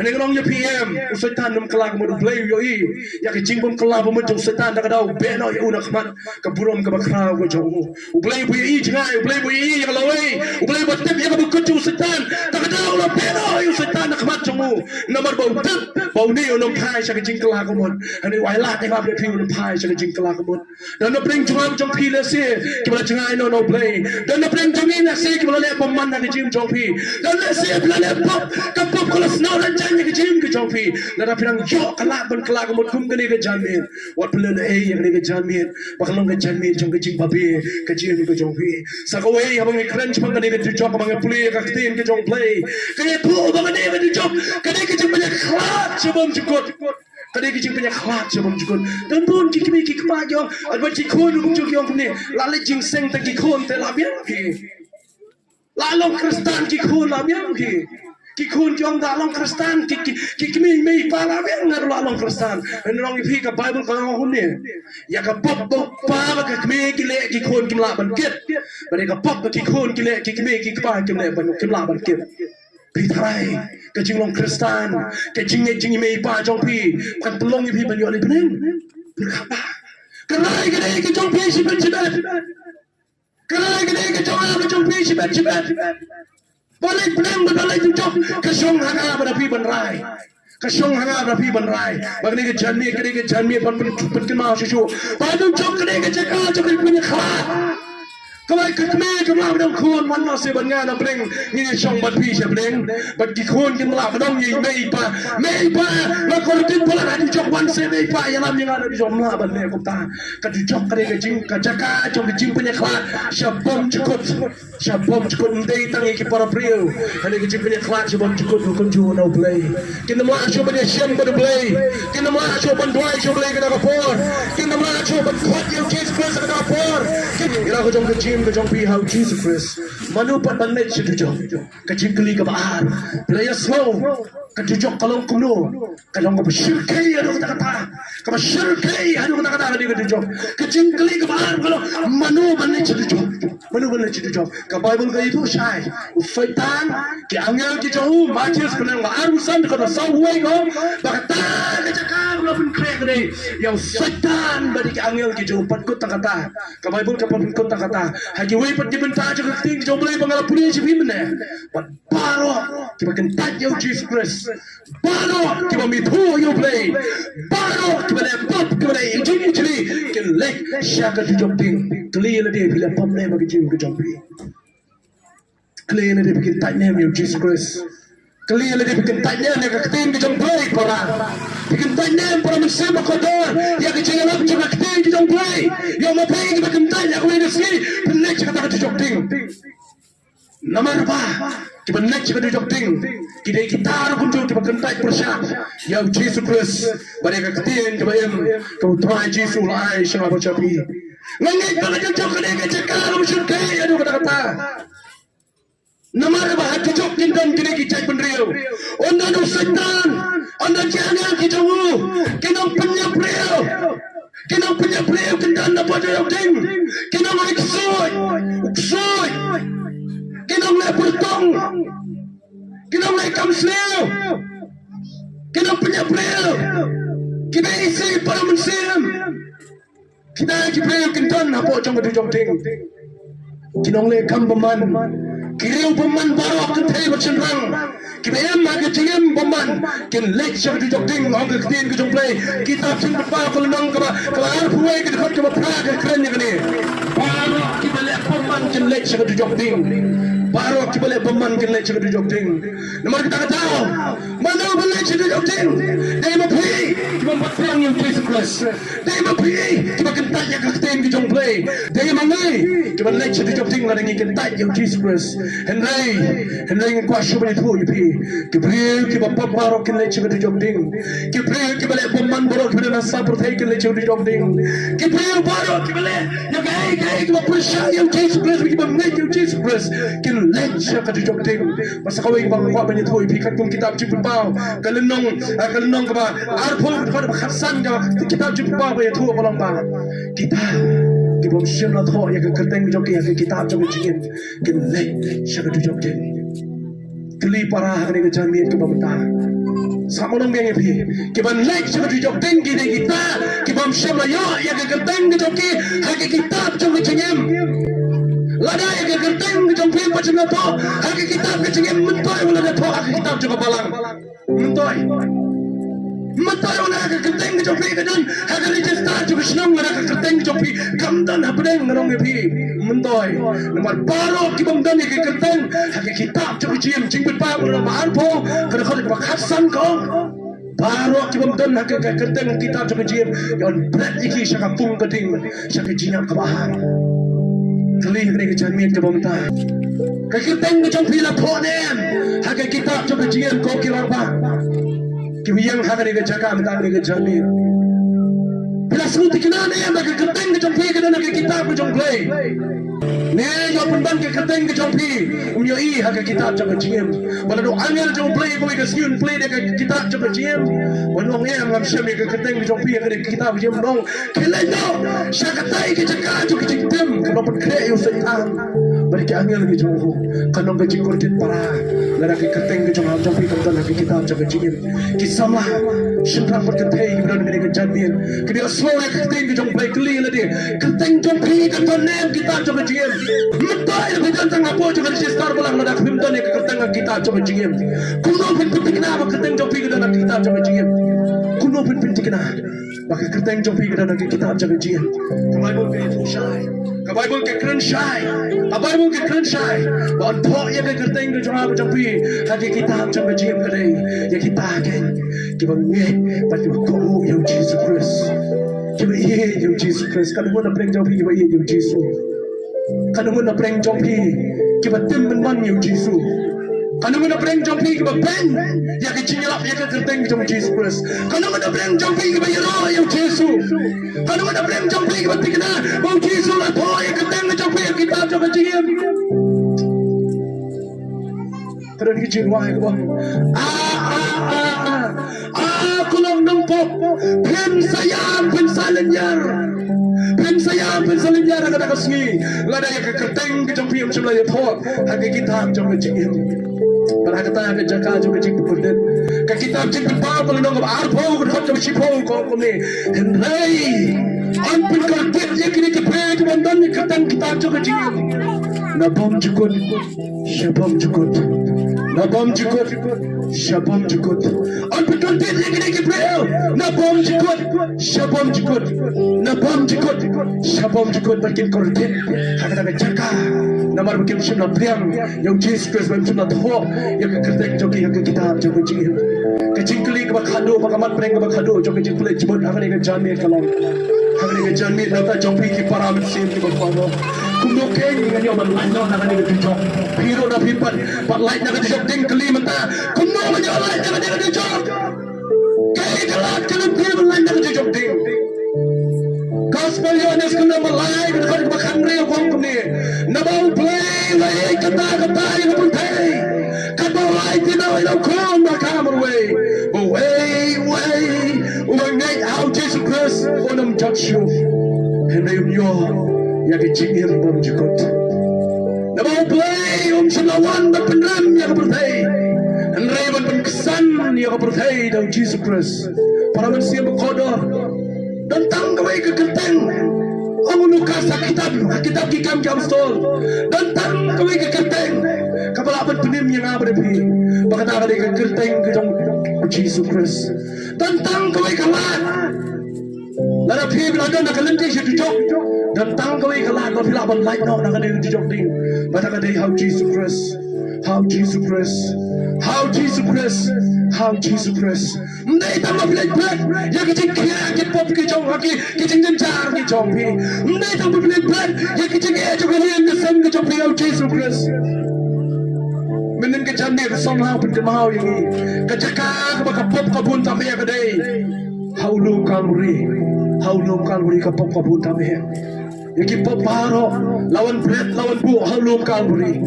Ini kalau ye PM, setan nun kelak ke bumut play yo i. Ya ke jing bum kelak bumut jong setan dak dau beno ye unak mat ke burom ke bakra ko jong. Play bu i jangai, play bu i kalau we, play bu tep ye ke bukut jong setan dak dau la beno ye setan nak mat jong. Nomor bau tep, bau ni unom pai sa ke jing kelak ke bumut. Ini wai la te ba bre ping unom pai sa ke jing kelak ke bumut. Dan no bring jong pi le se, ke ba jangai no play. Dan no bring jong ina se le pemman nak jim jongpi dan le siap le pop kapop kalau snow dan jangan ke jim ke jongpi dan apa yang yo kelak ban kelak mut kum ke janmin wat pelen yang ke janmin bakal ke janmin jong ke jim babi ke jim ke jongpi sakawe abang keren cuma ke jong abang play ke tin ke jong play ke pu abang ke jong ke jim banyak kelak sebelum cukup Kadang kita punya khawat sebelum cukup dan pun kita mikir kemana ada cikun untuk cukup yang ni lalu jingseng tak cikun terlabian ki lalu Kristen cikun labian ki kikun jong dalam Kristen kikmi mi para biang ngar lalu Kristen orang ipi ke Bible kalau ni ya ke pop pa ke kmi kile kikun kimla bangkit mereka pop ke kikun kile kikmi kikpa kimla bangkit Pitrai, kejinglong Kristen, kejingnya mei pa jong pi, bukan pelong ipi banyak ni pening. Berapa? Kerai kedai kejong pi sibat, kerai kedai kejong pi sibat. Balik pening balik jong, kesong hanga berapi benrai. Kasong hanga berapi benrai. Bagni kejanmi pan kemau susu. Padu jong kedai kejaka jong punya khalat. Kalai kekme kemla bedong khun man no se ban nga na breng ni chong bat pi se breng bat ki khun ki mla bedong ni mei pa na ko tin pola na di jok wan se mei pa ya lam yang ada di jok mla ban le ko ta ka di jok kare ka jing ka jaka jong di jing punya kla shabom chukut ndei tangi ki para priu hane ki jing punya kla shabom chukut ko ju no play kin na mla sho ban shem ban play kin na mla sho ban dwai sho play ka da por kin na mla sho ban khot you Jesus Christ ka da por ila ko jong ka jing ka jong pi how Jesus Christ manu pat ban le chi du jok ka jing kli ka ba play slow ka du jok kalong kumno ka long ka shirkai adu ka kata ka shirkai adu ka kata di ka du jok ka jing kli ka ba kalau manu ban le chi du jok ka Bible ka itu syai syaitan ki angel ki jauh majlis kenang ba arusan ka sa huai ko ba kata ka cakap lo pun krek dei yang syaitan bagi ki angel ki jauh pat ko ta kata ka Bible ka pun ko ta kata hagi wei pat dibenta jo ka ting jo boleh bangal puli si bimne pat paro ki ba kan tat yo Jesus Christ paro ki ba mi thu yo play paro ki ba le pop ki ba le injini chili ki lek shaka du jok ting clear le dia bila pop ne bagi jim ke jompi clear le dia bikin tanya yo Jesus Christ clear le dia bikin tanya ne ka ting ke jompi para bikin tanya para manusia makodor ya ke jangan juga ting ke jompi yo ma pe ki bikin tanya ko ini sini penek kata ka jok ting nomor apa kita nak kita duduk ting kita gitar pun tu kita kentai persyak yang Jesus Christ mereka ketin kita yang kau tuai Jesus lai syarab capi ngengek kalau jok kene ke cakar musyrik aduh kata nomor apa hati jok kindan kene kita penriu ondan setan ondan jangan kita kinong penyapriu kindan apa jok ting kinong iksoi kinong le bertong kinong le kamsel kinong penyapril kita isi para mensim kita jibril kintan apa jong du jong ting kinong le kam beman kiriu beman baru kentai bercenrang kita em aga jingem beman kin lek jong du jong ting ong ke tin ke jong play kita sing berpa ko nang ka ar puai ke khot ke pra ke kren ni kene baru kita le beman kin lek jong du jong ting baru kita boleh beman kin lek jong du jong ting nomor kita tahu mana boleh jong du jong ting dai ma phi kita buat perang yang Jesus Christ dai ma phi kita kentai ya ka tin ke jong play dai ma ngai kita lek jong du jong ting la ngi kentai yang Jesus Christ henai kwa shubani thu pi kibril ki bappa baro kin lek jong du jong ting kibril ki boleh beman baro kita na sa perthai kin lek jong du jong ting kibril baro ki boleh ya gai ki bappa sha yang Jesus Christ ki bappa ngai yang Jesus Christ kin lek jong du jong ting masa kawai bang kwa bani thu pi kat kum kitab jip pao kalenong ka ba arpol ka ba khasan ka kitab jip pao ba thu bolong ba kita ki bom shem la tho ya ka kerteng jong ki ya kitab jong jingin kin lek jong du jong ting kli para hari ke jamin ke bamta samonong beng pi ki ban lek jong du jong ting ki kita ki bom shem la yo ya ka kerteng jong ki ha kitab jong jingin lada ya ke kerteng jong pi pa jong to ha kitab ke jingin mentoy wala da to ha kitab jong balang mentoy wala ka kerteng jong pi ka dan ha ka register jong snong wala ka kerteng jong pi kam dan ha pedeng ngarong pi mentoy nomor baro ki bom dan ke kerteng ha kitab jong jing pa wala ba an po ka khol ka khasan ko baro ki bom dan ha ka kerteng kitab jong jing yon bret iki sha ka pung ka ding sha ka jinya ka bahar kali ni ke jamin ke bom ta ka kerteng jong pi la pho nem ha ka kitab jong jing ko ki ba कि yang hak ni ke jaga mentan ni ke jamin bila semut dikena ni yang ke keteng ke jompi ke dan ke kitab ke jomplay ni yo pendan ke keteng ke jompi yo I hak ke kitab jom jim wala do angel jomplay ko ke siun play de ke kitab jom jim wala ngem ngam shami ke keteng ke jompi ke kitab jim dong kele no shakatai ke jaga jo ke jim ke no pekre yo setan bari ke angel ke jomho kanong ke jingkortit para lara ke keteng ke jompi ke dan ke kitab jom jim kisama shintang berkentai ibran ni ke jamin ke dia slow ke keteng ke jomplay kli la dia keteng jompi ke dan nem kitab jom jim mentai ke dan tang apo jo ke star bolang la dak bimdan ke keteng kitab jom jim kuno pin pin kena keteng jompi ke dan kitab jom jim kuno pin pin kena Maka kerteng jong pi kita nak kitab jaga jian. Kabai pun ke itu syai. Kabai pun ke keren syai. Kabai pun ke keren syai. Bon thok ya ke kerteng ke jong pi. Hadi kitab jaga jian kadai. Ya kita kan. Kita nge patu ko yang Jesus Christ. Kita ye yang Jesus Christ. Kalau mana preng jong pi kita ye yang Jesus. Kalau mana preng jong pi kita tim men yang Jesus. Kalau mana preng jong pi kita ben ya ke cinyalap ya ke kerteng jong Jesus Christ. Kalau mana preng jong pi kita ye roh yang Jesus. Kalau mana preng jong pi kita tikna bau Jesus lah thoi ya kerteng jong pi kitab jaga jian. Terus kita wahai ke bang. Kulong numpuk pen sayang pen salinyar pen sayang pen salinyar ada kasih lada yang kerteng ke jong pi macam lah ya thoi hagi kitab jaga jian. Pada kata ke jaga juga jing berden ke kitab jing berpa kalau nong arpo berhot ke sipo kau ni henry an pun kertet je kini ke pe ke bandan ni katang kitab juga jing nabam jukut syabam jukut nabam jukut syabam jukut an pun kertet je kini ke pe nabam jukut syabam jukut nabam jukut syabam jukut makin kertet kata ke jaga namar makin macam nak priang yang Jesus Christ macam nak thok yang kertek joki yang kitab joki jing kecing keli ke bakhado bakamat preng ke bakhado joki jing pulai jebut akan ke jamir kalau akan ke jamir nata joki ki paramet sim ki bakhado kumno keng ngani oman lain no akan ke jok hero na pipat pat lain na ke jok ding keli menta kumno menjolai akan ke jok kei kelat kelut hero lain na ke jok ding gospel yones kuna malai ke bakhan re wong kumni nabau play lai kata yang pun thay kata lai tidak ilo kon makamar way way ngai how Jesus Christ onam jakshu henry yo ya ke jingir bom jikot nabau play shalawan da penram ya ke thay henry ban penkesan ya ke thay da Jesus Christ para manusia berkodor dan tangkawai ke kerteng Angunu kasa kitab kikam jam stol dan tangkawai ke kerteng kapal abad penim yang abrepi bakata ada ke kerteng ke jong Jesus Christ dan tangkawai kalat lada pi belanda nak lenti je dijok dan tangkawai kalat no filaban light no nak ada dijok ding bakata ada how Jesus Christ how Jesus Christ how Jesus Christ how Jesus Christ ndai tam blet ya ke jing kya ke pop ke jong haki ke jing jar ke jong pi ndai tam blet ya ke jing e jong ni ne sam ke jong pi how Jesus Christ menen ke jam ni somehow pun ke mau yang ni ke jaka ke ka pop ka bun tam ya ke dai how lu kaluri ka pop ka bun tam ya ki pop baro lawan blet lawan bu how lu kaluri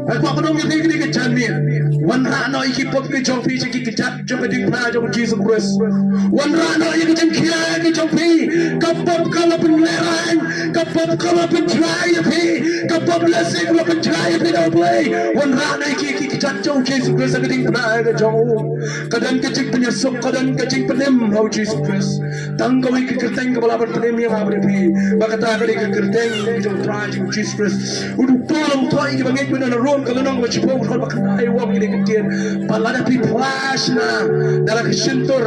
Aku akan ngomong ini ke jamir. Wan rano iki pop ke jompi ciki kejat jom ke dingpra jom Jesus Christ. Wan rano iki jom kia ke jompi. Kapop kalau penlerang, kapop kalau pencrai api, kapop blessing kalau pencrai api dah play. Wan rano iki kejat jom Jesus Christ ke dingpra ke jom. Kadang kecing penyesok, kadang kecing penem how Jesus Christ. Tangkau iki kerteng ke balapan penem yang api. Bakata kali ke kerteng jom pra jom Jesus Christ. Udah tolong tuai iki bangit benar room kalau nong macam pun kalau bakal ayo wang ini ketian, balada pi flash na, dalam kesentur,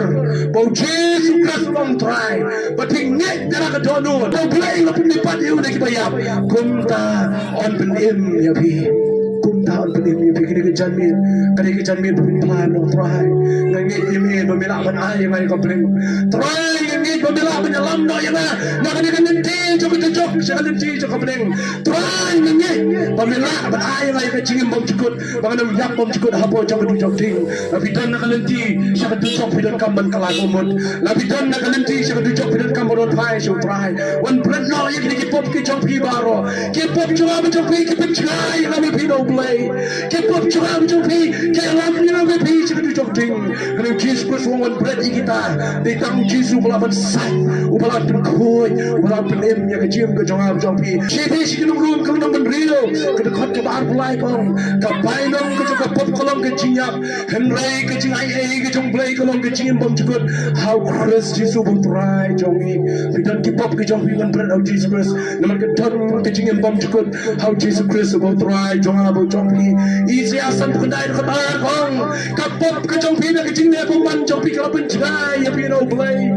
bau Jesus Christ long try, bating net dalam kedono, bau play lapun lipat itu dah kibayap, kumta on penim ya pi. Kumta on penim ya pi kini kejanmin, kini kejanmin plan long try, ngangit ini memilak ban ayam ayam komplain, try ngangit memilak menyelam no yang nak kini nanti jom jok, jangan nanti jok komplain, try ngangit memilak ban ayam ayam cingin bom cukut, bagaimana yak bom cukut habo jok dujok ding, tapi dan nak nanti siapa dujok pidan kamban kalagomot, tapi dan nak nanti siapa dujok pidan kamban try show try, one bread no yang kini kipop kijok pi baro, kipop cuma macam pi kipop cai kami pi no play, kipop cuma macam pi kalam ni kami pi siapa dujok ding, kalau Jesus Christ one bread kita, ditang Jesus balapan sai, balapan koi, balapan em yang kecil ke jong macam pi, siapa sih kena room kalau nak berdiri, kena kot ke bar pelai kong, kapai nong ke jong pop kolong ke jinyak, henry ke jing ai ke jong play kolong ke jing bom cukut, how Christ Jesus bom try jong ni, bidan kipop ke jong pi one bread how Jesus Christ, nama ke don ke jing bom cukut, how Jesus Christ bom try jong abo jong pi, isi asan kendai ke bar kong, kapop ke jong pi ke jing ni bom man jong pi kalau pencai ya pi no play,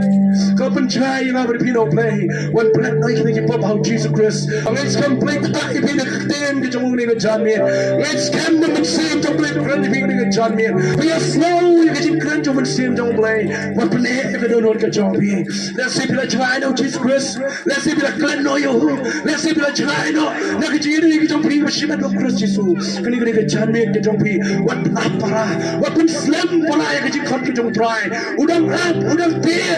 open try yang apa pino play one plan noi kini pop how Jesus Christ let's complete tak ibi na kten ke jomong ni ke John me let's come to save to play kran ibi ni ke John me we are slow ke jin kran jomong save jong play what plan ke don ke John me let's see bila try no Jesus Christ let's see bila klan no yo let's see bila try no na ke jin ni ke jong pi masih ada Christ Jesus kini ke John me ke jong pi what apa what pun slam pala ya ke jin kon ke jong try udang dia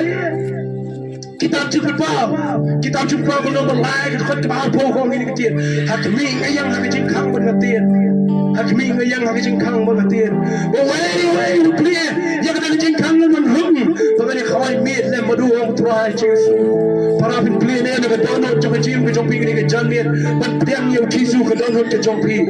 kitab jumpa kalau berlai kita kebal pokok ini kecil hakmi yang hak jengkang berketir hakmi yang hak jengkang berketir way clear yang ada jengkang menhum bagaimana kawai mit dan madu orang try Jesus para pembeli ni nak download jom jim ke jompi ni ke janmir ban tiang yang kisu ke download ke jompi